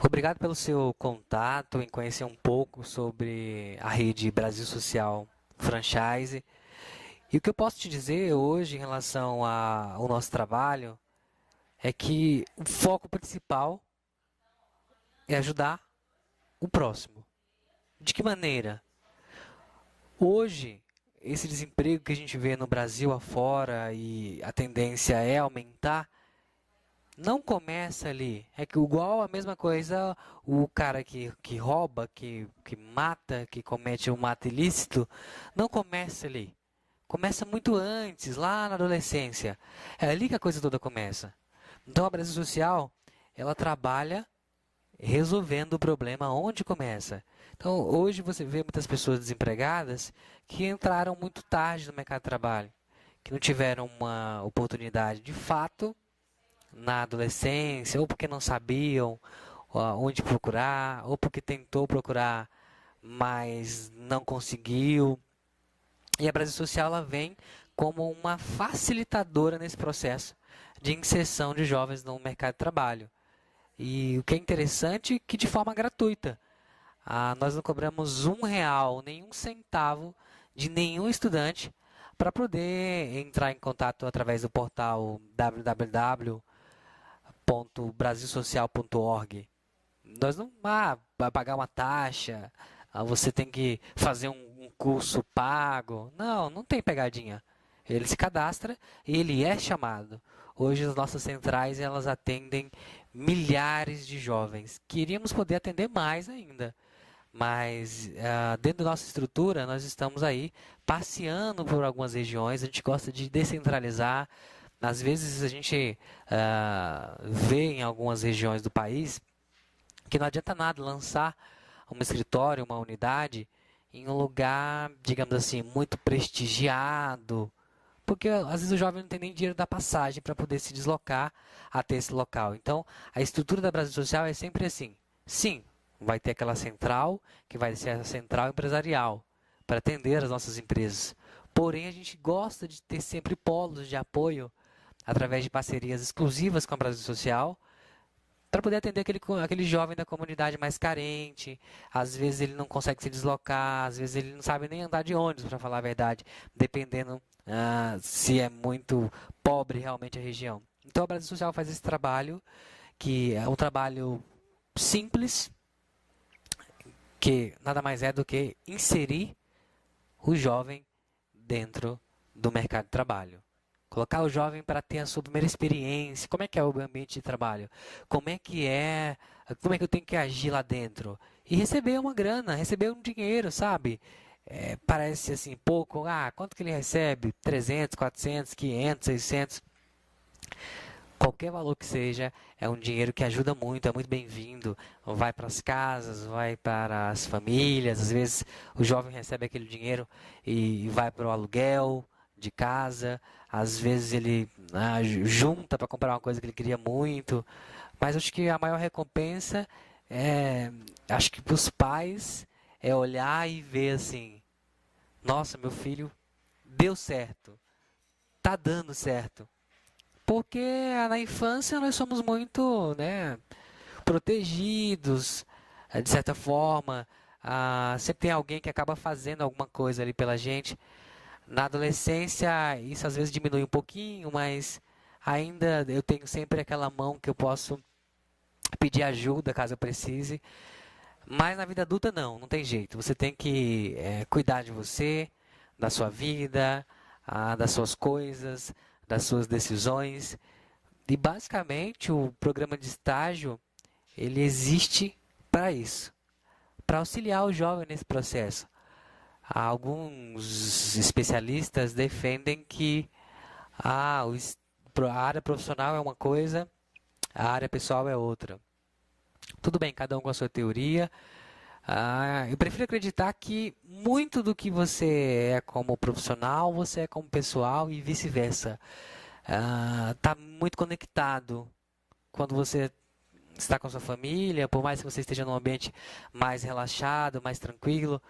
Obrigado pelo seu contato em conhecer um pouco sobre a rede Brasil Social Franchise. E o que eu posso te dizer hoje em relação ao nosso trabalho é que o foco principal é ajudar o próximo. De que maneira? Hoje, esse desemprego que a gente vê no Brasil afora e a tendência é aumentar, não começa ali. É que igual a mesma coisa o cara que rouba, que mata, que comete um ato ilícito, não começa ali. Começa muito antes, lá na adolescência. É ali que a coisa toda começa. Então a Brasil Social, ela trabalha resolvendo o problema onde começa. Então hoje você vê muitas pessoas desempregadas que entraram muito tarde no mercado de trabalho, que não tiveram uma oportunidade de fato na adolescência, ou porque não sabiam onde procurar, ou porque tentou procurar, mas não conseguiu. E a Brasil Social ela vem como uma facilitadora nesse processo de inserção de jovens no mercado de trabalho. E o que é interessante é que de forma gratuita. Nós não cobramos R$ 1, nenhum centavo de nenhum estudante para poder entrar em contato através do portal www.brasilsocial.org. Nós não vai pagar uma taxa, você tem que fazer um curso pago. Não, não tem pegadinha. Ele se cadastra e ele é chamado. Hoje as nossas centrais elas atendem milhares de jovens. Queríamos poder atender mais ainda, mas dentro da nossa estrutura nós estamos aí passeando por algumas regiões. A gente gosta de descentralizar. Às vezes a gente vê em algumas regiões do país que não adianta nada lançar um escritório, uma unidade em um lugar, digamos assim, muito prestigiado, porque às vezes o jovem não tem nem dinheiro da passagem para poder se deslocar até esse local. Então, a estrutura da Brasil Social é sempre assim. Sim, vai ter aquela central, que vai ser a central empresarial, para atender as nossas empresas. Porém, a gente gosta de ter sempre polos de apoio através de parcerias exclusivas com a Brasil Social, para poder atender aquele jovem da comunidade mais carente. Às vezes ele não consegue se deslocar, às vezes ele não sabe nem andar de ônibus, para falar a verdade, dependendo se é muito pobre realmente a região. Então a Brasil Social faz esse trabalho, que é um trabalho simples, que nada mais é do que inserir o jovem dentro do mercado de trabalho. Colocar o jovem para ter a sua primeira experiência. Como é que é o ambiente de trabalho? Como é que eu tenho que agir lá dentro? E receber uma grana, receber um dinheiro, sabe? Parece assim pouco. Quanto que ele recebe? 300, 400, 500, 600. Qualquer valor que seja, é um dinheiro que ajuda muito, é muito bem-vindo. Vai para as casas, vai para as famílias. Às vezes o jovem recebe aquele dinheiro e vai para o aluguel de casa. Às vezes ele junta para comprar uma coisa que ele queria muito. Mas acho que a maior recompensa acho que para os pais é olhar e ver assim: nossa, meu filho deu certo, tá dando certo. Porque na infância nós somos muito, né, protegidos, de certa forma. Sempre tem alguém que acaba fazendo alguma coisa ali pela gente. Na adolescência, isso às vezes diminui um pouquinho, mas ainda eu tenho sempre aquela mão que eu posso pedir ajuda caso eu precise. Mas na vida adulta não tem jeito. Você tem que cuidar de você, da sua vida, das suas coisas, das suas decisões. E basicamente o programa de estágio ele existe para isso, para auxiliar o jovem nesse processo. Alguns especialistas defendem que a área profissional é uma coisa, a área pessoal é outra. Tudo bem, cada um com a sua teoria. Eu prefiro acreditar que muito do que você é como profissional, você é como pessoal e vice-versa. Está muito conectado quando você está com sua família, por mais que você esteja num ambiente mais relaxado, mais tranquilo,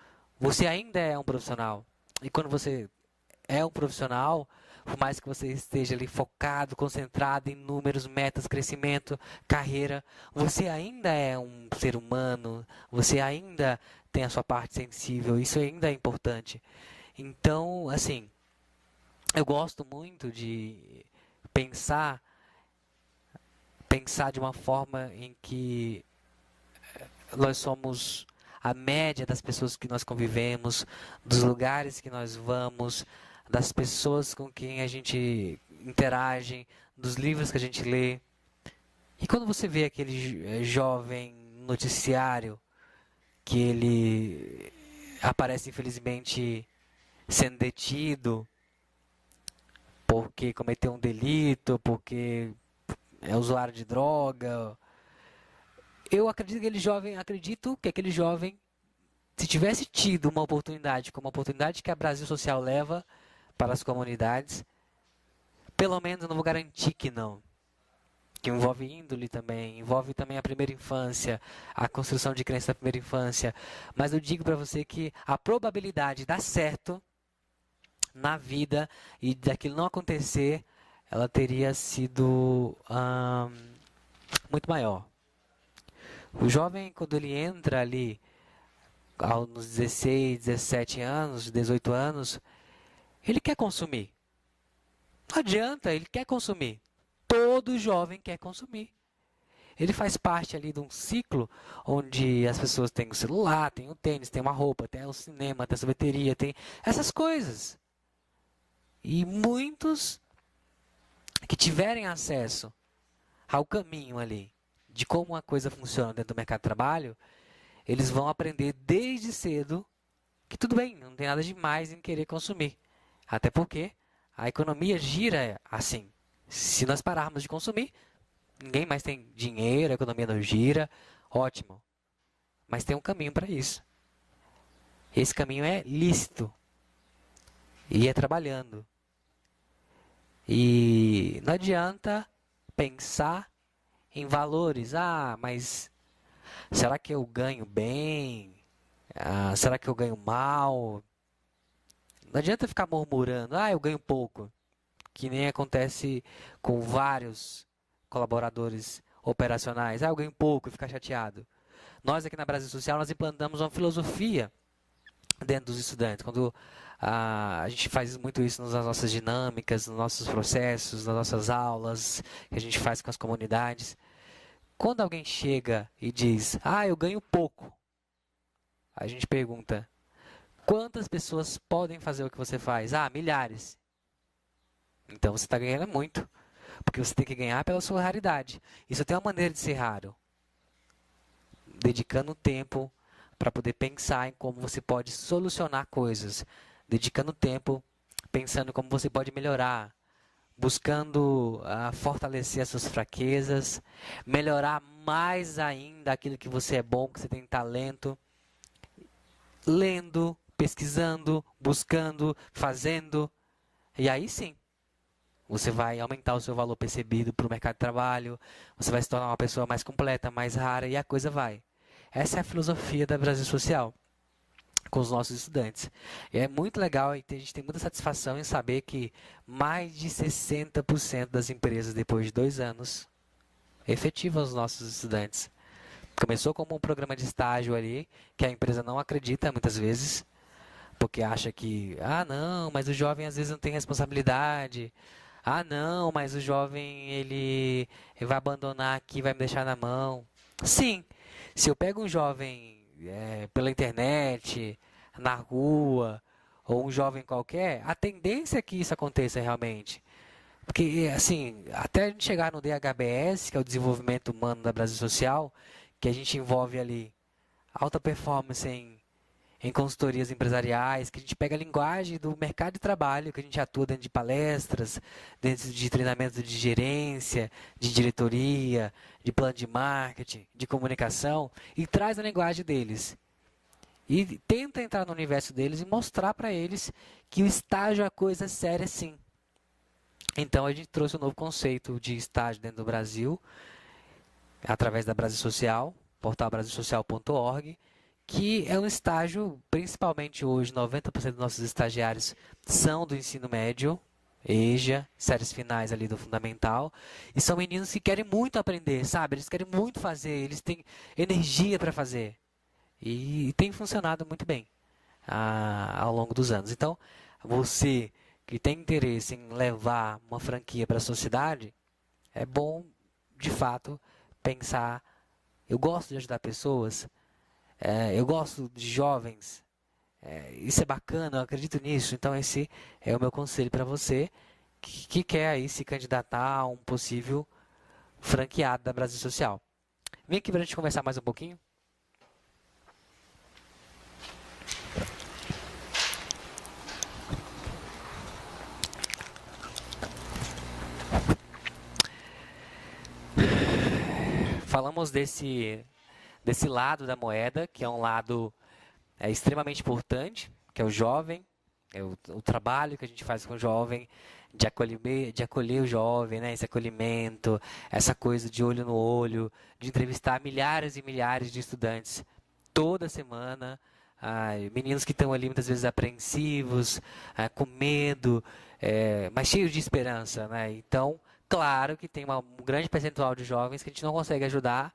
você ainda é um profissional. E quando você é um profissional, por mais que você esteja ali focado, concentrado em números, metas, crescimento, carreira, você ainda é um ser humano, você ainda tem a sua parte sensível, isso ainda é importante. Então, assim, eu gosto muito de pensar, pensar de uma forma em que nós somos a média das pessoas que nós convivemos, dos lugares que nós vamos, das pessoas com quem a gente interage, dos livros que a gente lê. E quando você vê aquele jovem noticiário que ele aparece infelizmente sendo detido porque cometeu um delito, porque é usuário de droga, eu acredito que aquele jovem, se tivesse tido uma oportunidade, como a oportunidade que a Brasil Social leva para as comunidades, pelo menos eu não vou garantir que não. Que envolve índole também, envolve também a primeira infância, a construção de crença da primeira infância. Mas eu digo para você que a probabilidade de dar certo na vida e daquilo não acontecer, ela teria sido muito maior. O jovem, quando ele entra ali, nos 16, 17 anos, 18 anos, ele quer consumir. Não adianta, ele quer consumir. Todo jovem quer consumir. Ele faz parte ali de um ciclo onde as pessoas têm o celular, têm o tênis, têm uma roupa, tem o cinema, tem a sorveteria, tem essas coisas. E muitos que tiverem acesso ao caminho ali, de como a coisa funciona dentro do mercado de trabalho, eles vão aprender desde cedo que tudo bem, não tem nada de mais em querer consumir. Até porque a economia gira assim. Se nós pararmos de consumir, ninguém mais tem dinheiro, a economia não gira, ótimo. Mas tem um caminho para isso. Esse caminho é lícito. E é trabalhando. E não adianta pensar em valores. Ah, mas será que eu ganho bem? Ah, será que eu ganho mal? Não adianta ficar murmurando. Ah, eu ganho pouco. Que nem acontece com vários colaboradores operacionais. Ah, eu ganho pouco e ficar chateado. Nós aqui na Brasil Social, nós implantamos uma filosofia dentro dos estudantes. Quando a gente faz muito isso nas nossas dinâmicas, nos nossos processos, nas nossas aulas, que a gente faz com as comunidades. Quando alguém chega e diz, ah, eu ganho pouco, a gente pergunta, quantas pessoas podem fazer o que você faz? Ah, milhares. Então você está ganhando muito, porque você tem que ganhar pela sua raridade. Isso tem uma maneira de ser raro. Dedicando tempo para poder pensar em como você pode solucionar coisas. Dedicando tempo pensando em como você pode melhorar. Buscando fortalecer as suas fraquezas. Melhorar mais ainda aquilo que você é bom, que você tem talento. Lendo, pesquisando, buscando, fazendo. E aí sim, você vai aumentar o seu valor percebido para o mercado de trabalho. Você vai se tornar uma pessoa mais completa, mais rara e a coisa vai. Essa é a filosofia da Brasil Social com os nossos estudantes. E é muito legal e a gente tem muita satisfação em saber que mais de 60% das empresas, depois de 2 anos, efetivam os nossos estudantes. Começou como um programa de estágio ali, que a empresa não acredita muitas vezes, porque acha que, ah não, mas o jovem às vezes não tem responsabilidade. Ah não, mas o jovem ele vai abandonar aqui, vai me deixar na mão. Sim, se eu pego um jovem pela internet, na rua, ou um jovem qualquer, a tendência é que isso aconteça realmente. Porque, assim, até a gente chegar no DHBS, que é o Desenvolvimento Humano da Brasil Social, que a gente envolve ali alta performance em consultorias empresariais, que a gente pega a linguagem do mercado de trabalho, que a gente atua dentro de palestras, dentro de treinamentos de gerência, de diretoria, de plano de marketing, de comunicação, e traz a linguagem deles. E tenta entrar no universo deles e mostrar para eles que o estágio é coisa séria sim. Então a gente trouxe um novo conceito de estágio dentro do Brasil, através da Brasil Social, portal brasilsocial.org, que é um estágio, principalmente hoje, 90% dos nossos estagiários são do ensino médio, EJA, séries finais ali do fundamental, e são meninos que querem muito aprender, sabe? Eles querem muito fazer, eles têm energia para fazer. E tem funcionado muito bem ao longo dos anos. Então, você que tem interesse em levar uma franquia para a sociedade, é bom, de fato, pensar. Eu gosto de ajudar pessoas, eu gosto de jovens, isso é bacana, eu acredito nisso. Então, esse é o meu conselho para você que quer aí se candidatar a um possível franqueado da Brasil Social. Vem aqui para a gente conversar mais um pouquinho. Falamos desse lado da moeda, que é um lado extremamente importante, que é o jovem, o trabalho que a gente faz com o jovem, de acolher o jovem, né? Esse acolhimento, essa coisa de olho no olho, de entrevistar milhares e milhares de estudantes toda semana, meninos que estão ali muitas vezes apreensivos, com medo, mas cheios de esperança, né? Então, claro que tem um grande percentual de jovens que a gente não consegue ajudar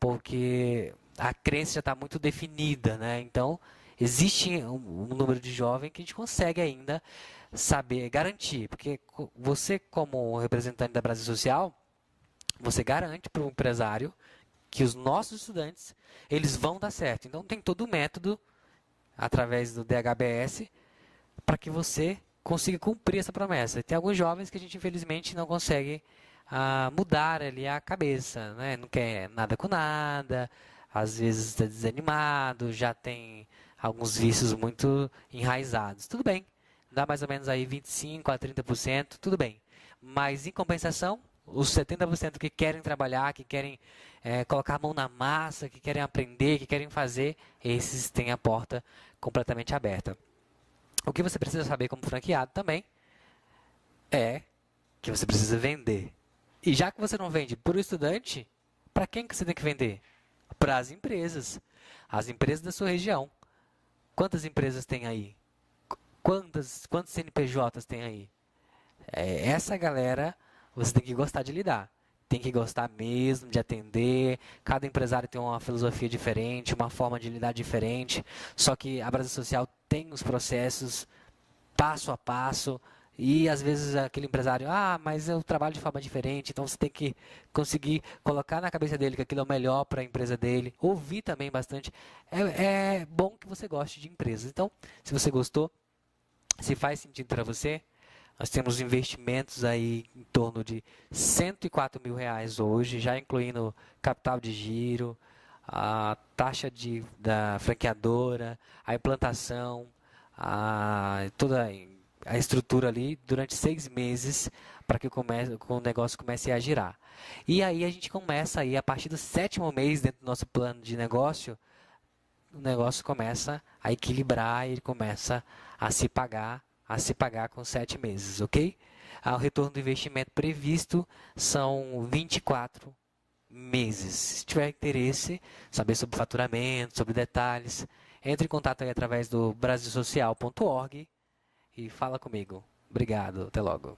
porque a crença já está muito definida, né? Então, existe um número de jovens que a gente consegue ainda saber, garantir, porque você, como representante da Brasil Social, você garante para o empresário que os nossos estudantes, eles vão dar certo. Então, tem todo o método, através do DHBS, para que você consiga cumprir essa promessa. E tem alguns jovens que a gente, infelizmente, não consegue mudar ali a cabeça, né? Não quer nada com nada, às vezes está desanimado, já tem alguns vícios muito enraizados. Tudo bem, dá mais ou menos aí 25% a 30%, tudo bem. Mas, em compensação, os 70% que querem trabalhar, que querem colocar a mão na massa, que querem aprender, que querem fazer, esses têm a porta completamente aberta. O que você precisa saber como franqueado também é que você precisa vender. E já que você não vende para o estudante, para quem que você tem que vender? Para as empresas. As empresas da sua região. Quantas empresas tem aí? Quantos CNPJs tem aí? Essa galera você tem que gostar de lidar. Tem que gostar mesmo de atender. Cada empresário tem uma filosofia diferente, uma forma de lidar diferente. Só que a Brasil Social tem os processos passo a passo. E às vezes aquele empresário, mas eu trabalho de forma diferente, então você tem que conseguir colocar na cabeça dele que aquilo é o melhor para a empresa dele. Ouvir também bastante. É bom que você goste de empresas. Então, se você gostou, se faz sentido para você, nós temos investimentos aí em torno de R$ 104 mil hoje, já incluindo capital de giro, a taxa da franqueadora, a implantação, toda a estrutura ali durante 6 meses para que o negócio comece a girar. E aí a gente começa aí, a partir do 7º mês dentro do nosso plano de negócio, o negócio começa a equilibrar e ele começa a se pagar com 7 meses, ok? O retorno do investimento previsto são 24 meses. Se tiver interesse, saber sobre faturamento, sobre detalhes, entre em contato aí através do brasilsocial.org e fala comigo. Obrigado, até logo.